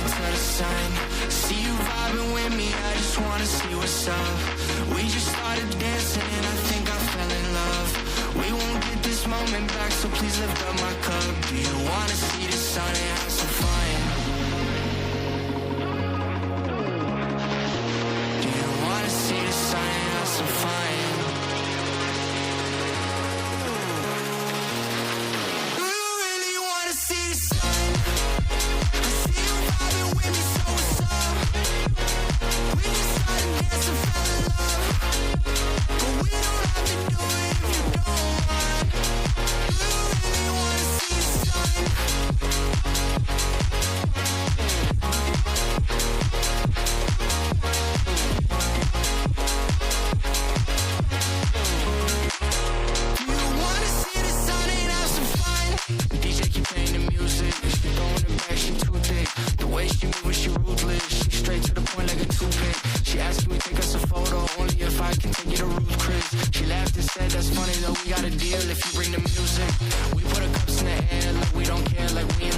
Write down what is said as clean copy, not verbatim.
to the sun. See you vibing with me, I just wanna see what's up. We just started dancing and I think I fell in love. We won't get this moment back, so please lift up my cup. Do you wanna see the sun and have some fun? Do you wanna see the sun and have some fun? If you bring the music, we put our cups in the air like we don't care, like we in